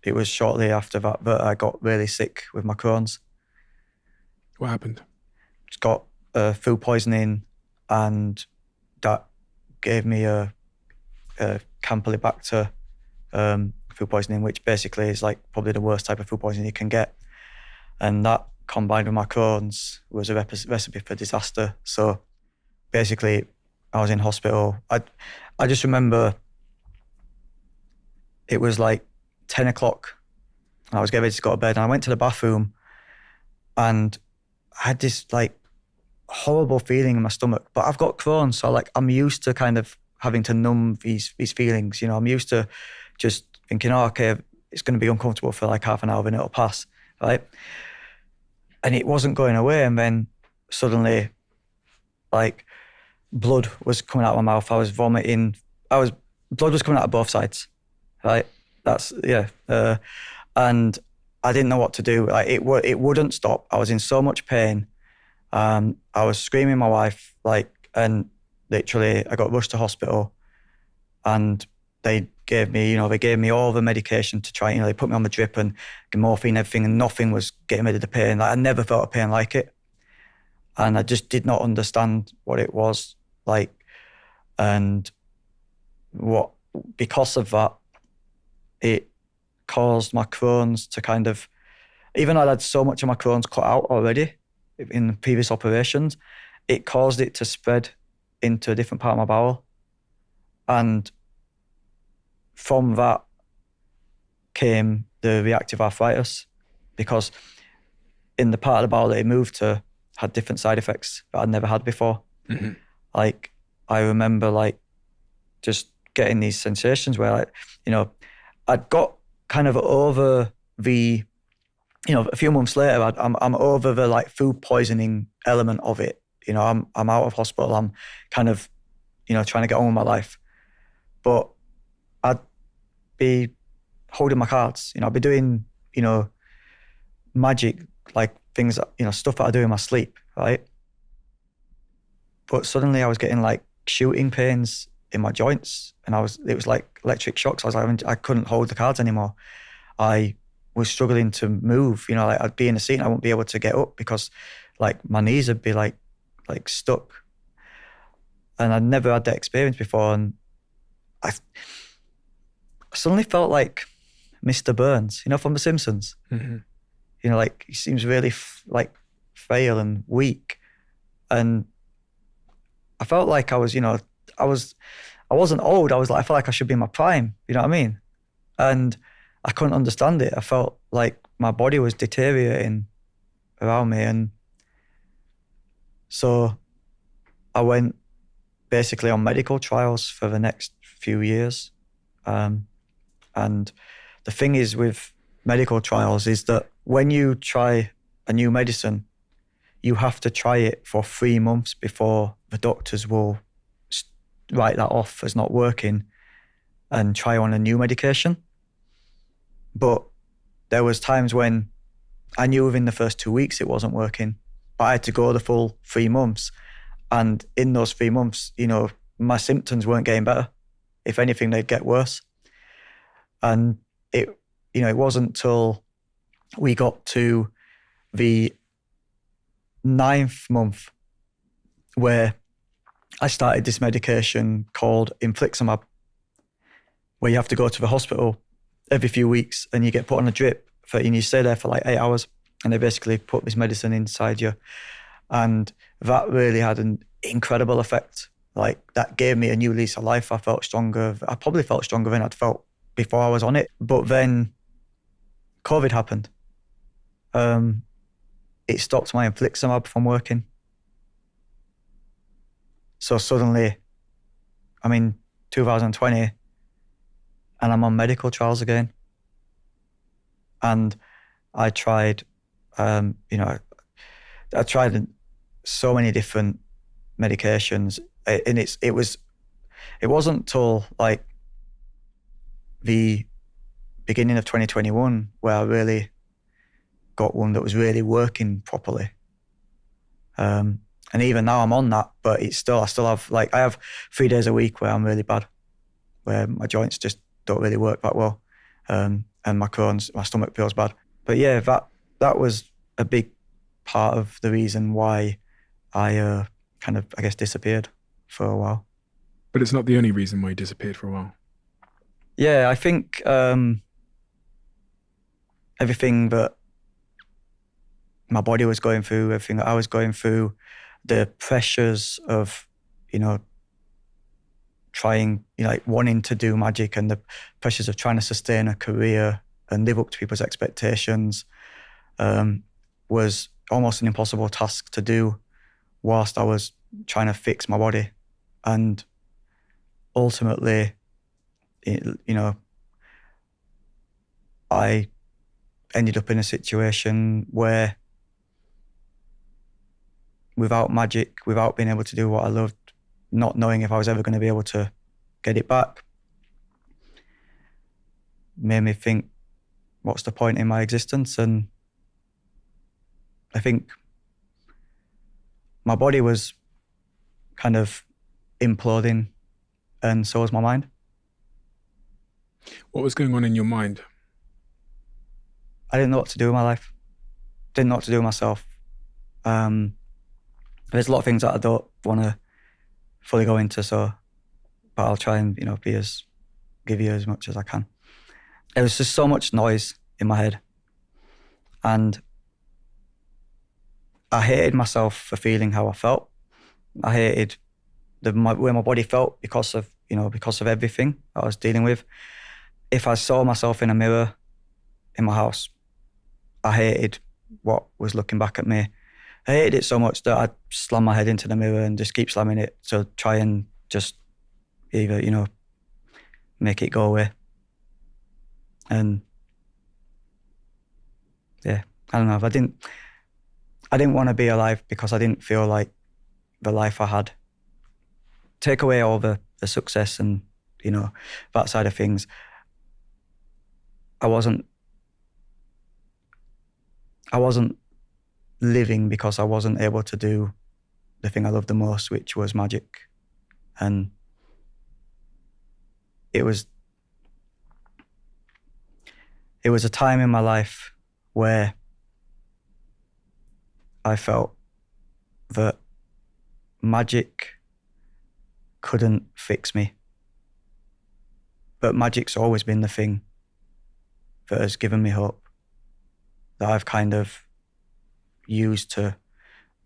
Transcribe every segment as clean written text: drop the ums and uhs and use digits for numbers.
it was shortly after that I got really sick with my Crohn's. What happened? Just got food poisoning, and that gave me a Campylobacter food poisoning, which basically is like probably the worst type of food poisoning you can get. And that combined with my Crohn's was a recipe for disaster. So basically I was in hospital. I just remember it was like 10 o'clock. I was getting ready to go to bed and I went to the bathroom and I had this like horrible feeling in my stomach, but I've got Crohn's. So like, I'm used to kind of having to numb these feelings, you know. I'm used to just thinking, oh, okay, it's going to be uncomfortable for like half an hour and it'll pass, right? And it wasn't going away. And then suddenly, like, blood was coming out of my mouth. I was vomiting. Blood was coming out of both sides, right? And I didn't know what to do. Like, it wouldn't stop. I was in so much pain. I was screaming at my wife, like, and literally I got rushed to hospital, and they gave me all the medication to try, they put me on the drip and morphine and everything, and nothing was getting rid of the pain. Like, I never felt a pain like it. And I just did not understand what it was like. And because of that, it caused my Crohn's to kind of, even though I'd had so much of my Crohn's cut out already in previous operations, it caused it to spread into a different part of my bowel. And from that came the reactive arthritis, because in the part of the bowel that it moved to had different side effects that I'd never had before. Mm-hmm. Like, I remember like just getting these sensations where, like, I'd got kind of over the, a few months later, I'm over the like food poisoning element of it. I'm out of hospital. I'm kind of, trying to get on with my life. But I'd be holding my cards. I'd be doing, magic, like things that, stuff that I do in my sleep, right? But suddenly I was getting like shooting pains in my joints, and it was like electric shocks. I couldn't hold the cards anymore. I was struggling to move. Like, I'd be in a seat and I wouldn't be able to get up because like my knees would be like stuck. And I'd never had that experience before. And I suddenly felt like Mr. Burns, from The Simpsons. Mm-hmm. Like, he seems really frail and weak. And I felt like I wasn't old. I felt like I should be in my prime. You know what I mean? And I couldn't understand it. I felt like my body was deteriorating around me. And so I went basically on medical trials for the next few years. And the thing is with medical trials is that when you try a new medicine, you have to try it for 3 months before the doctors will write that off as not working and try on a new medication. But there was times when I knew within the first 2 weeks it wasn't working, but I had to go the full 3 months. And in those 3 months, my symptoms weren't getting better. If anything, they'd get worse. And it wasn't till we got to the 9th month where I started this medication called infliximab, where you have to go to the hospital every few weeks and you get put on a drip and you stay there for like 8 hours, and they basically put this medicine inside you. And that really had an incredible effect. Like, that gave me a new lease of life. I felt stronger. I probably felt stronger than I'd felt before I was on it. But then COVID happened. It stopped my infliximab from working. So suddenly, I'm in 2020 and I'm on medical trials again. And I tried, I tried so many different medications, and it wasn't till like the beginning of 2021 where I really got one that was really working properly. And even now I'm on that, but I still have, like, I have 3 days a week where I'm really bad, where my joints just don't really work that well. and my Crohn's, my stomach feels bad. But yeah, that was a big part of the reason why I kind of, I guess, disappeared for a while. But it's not the only reason why you disappeared for a while. Yeah, I think everything that my body was going through, everything that I was going through, the pressures of, trying, like wanting to do magic, and the pressures of trying to sustain a career and live up to people's expectations was almost an impossible task to do whilst I was trying to fix my body. And ultimately, I ended up in a situation where without magic, without being able to do what I loved, not knowing if I was ever going to be able to get it back, made me think, what's the point in my existence? And I think my body was kind of imploding, and so was my mind. What was going on in your mind? I didn't know what to do with my life. Didn't know what to do with myself. There's a lot of things that I don't want to fully go into, but I'll try and give you as much as I can. There was just so much noise in my head, and I hated myself for feeling how I felt. I hated the way my body felt because of everything I was dealing with. If I saw myself in a mirror in my house, I hated what was looking back at me. I hated it so much that I'd slam my head into the mirror and just keep slamming it to try and just either, make it go away. And yeah, I don't know. I didn't want to be alive because I didn't feel like the life I had. Take away all the success and, that side of things. I wasn't living because I wasn't able to do the thing I loved the most, which was magic. And it was a time in my life where I felt that magic couldn't fix me. But magic's always been the thing that has given me hope, that I've kind of used to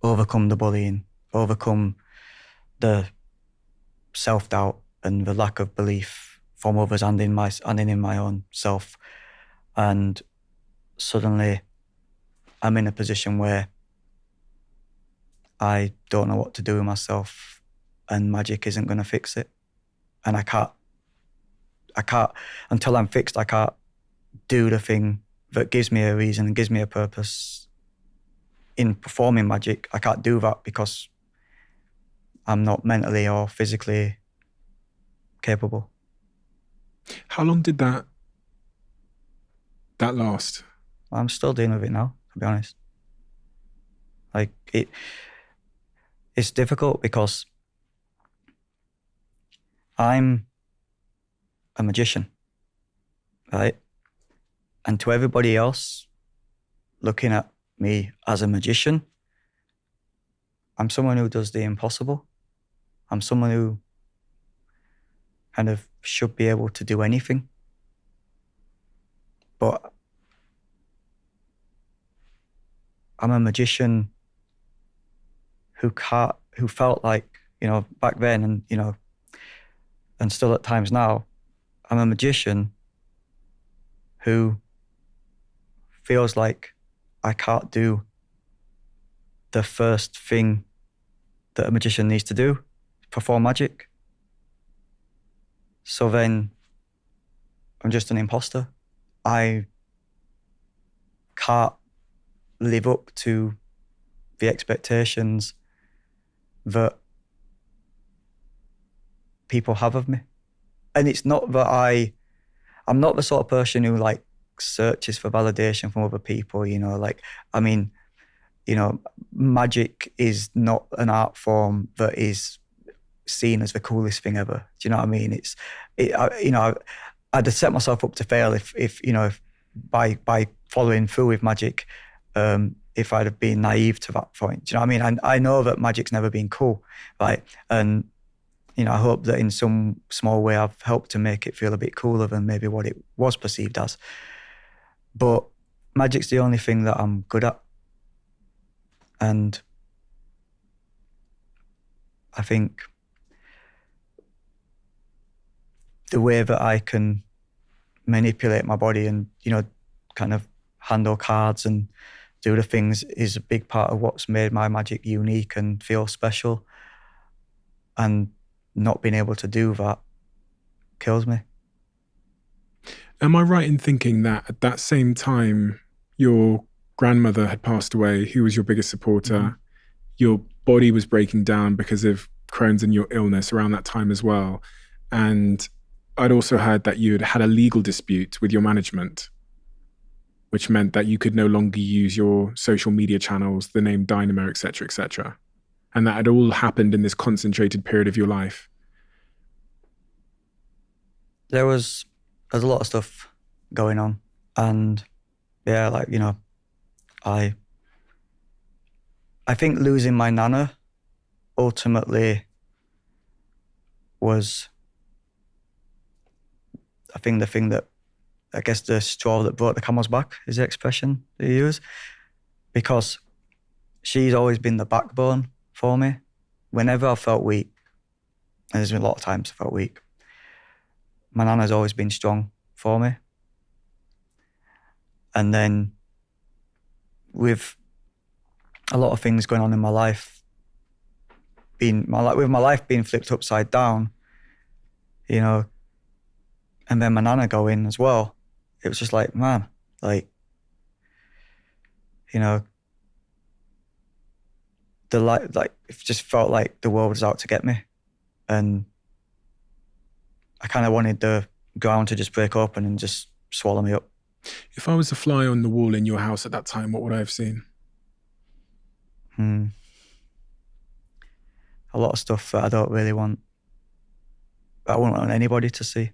overcome the bullying, overcome the self-doubt and the lack of belief from others and in my own self. And suddenly I'm in a position where I don't know what to do with myself, and magic isn't going to fix it. And I can't, until I'm fixed, I can't do the thing that gives me a reason and gives me a purpose in performing magic. I can't do that because I'm not mentally or physically capable. How long did that last? I'm still dealing with it now, to be honest. Like, it's difficult because I'm a magician, right? And to everybody else looking at me as a magician, I'm someone who does the impossible. I'm someone who kind of should be able to do anything. But I'm a magician who felt like, back then and, and still at times now, I'm a magician who feels like I can't do the first thing that a magician needs to do, perform magic. So then I'm just an imposter. I can't live up to the expectations that people have of me. And it's not that I'm not the sort of person who like searches for validation from other people, magic is not an art form that is seen as the coolest thing ever. Do you know what I mean? I'd have set myself up to fail if you know, if by following through with magic, if I'd have been naive to that point. Do you know what I mean? I know that magic's never been cool, right? And you know, I hope that in some small way I've helped to make it feel a bit cooler than maybe what it was perceived as. But magic's the only thing that I'm good at. And I think the way that I can manipulate my body and, you know, kind of handle cards and do the things is a big part of what's made my magic unique and feel special. And not being able to do that kills me. Am I right in thinking that at that same time, your grandmother had passed away, who was your biggest supporter? Mm-hmm. Your body was breaking down because of Crohn's and your illness around that time as well. And I'd also heard that you had had a legal dispute with your management, which meant that you could no longer use your social media channels, the name Dynamo, et cetera, and that had all happened in this concentrated period of your life. There's a lot of stuff going on, and yeah, like, you know, I think losing my nana ultimately was, I think the thing that, I guess the straw that broke the camel's back is the expression they use, because she's always been the backbone for me. Whenever I felt weak, and there's been a lot of times I felt weak, my nana's always been strong for me. And then with a lot of things going on in my life, with my life being flipped upside down, you know, and then my nana going as well, it was just like, man, like, you know, it just felt like the world was out to get me. And I kind of wanted the ground to just break open and just swallow me up. If I was a fly on the wall in your house at that time, what would I have seen? A lot of stuff that I don't really want. I wouldn't want anybody to see.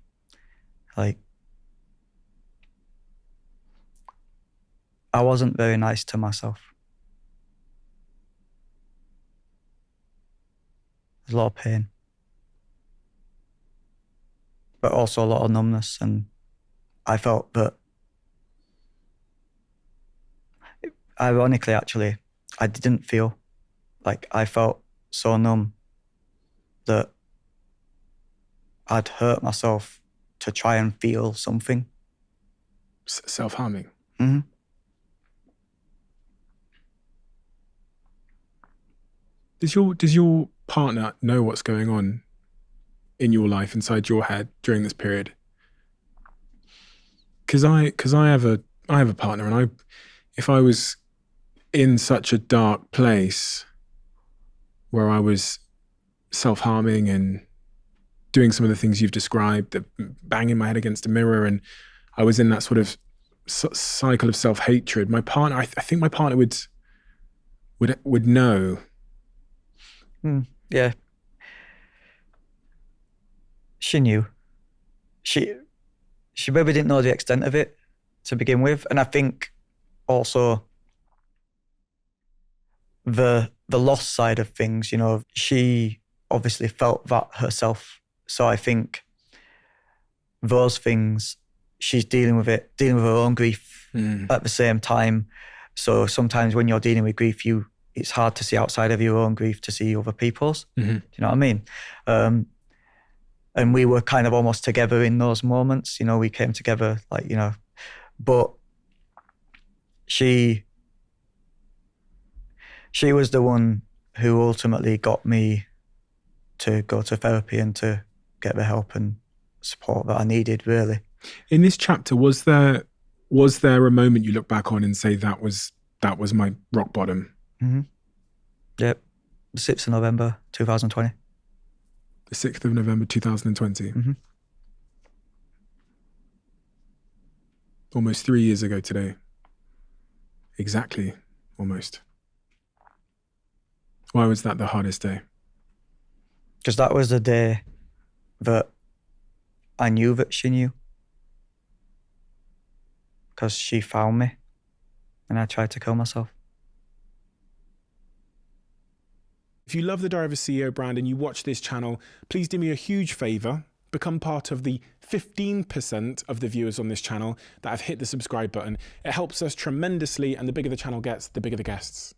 Like, I wasn't very nice to myself. There's a lot of pain, but also a lot of numbness. And I felt that, ironically, actually, I didn't feel like, I felt so numb that I'd hurt myself to try and feel something. Self-harming? Mm-hmm. Does your partner know what's going on in your life, inside your head during this period? Because I have a partner, and if I was in such a dark place where I was self-harming and doing some of the things you've described, banging my head against a mirror, and I was in that sort of cycle of self-hatred, my partner, I think my partner would know. Yeah. She knew. She maybe didn't know the extent of it to begin with. And I think also the loss side of things, you know, she obviously felt that herself. So I think those things, she's dealing with her own grief at the same time. So sometimes when you're dealing with grief, it's hard to see outside of your own grief to see other people's. Mm-hmm. Do you know what I mean? And we were kind of almost together in those moments. You know, we came together, like, you know, but she was the one who ultimately got me to go to therapy and to get the help and support that I needed, really. In this chapter, was there a moment you look back on and say that was my rock bottom? Mm-hmm. Yep. The 6th of November, 2020. The 6th of November, 2020. Mm-hmm. Almost 3 years ago today. Exactly, almost. Why was that the hardest day? Because that was the day that I knew that she knew. because she found me and I tried to kill myself. If you love the Diary of a CEO brand and you watch this channel, please do me a huge favor. Become part of the 15% of the viewers on this channel that have hit the subscribe button. It helps us tremendously, and the bigger the channel gets, the bigger the guests.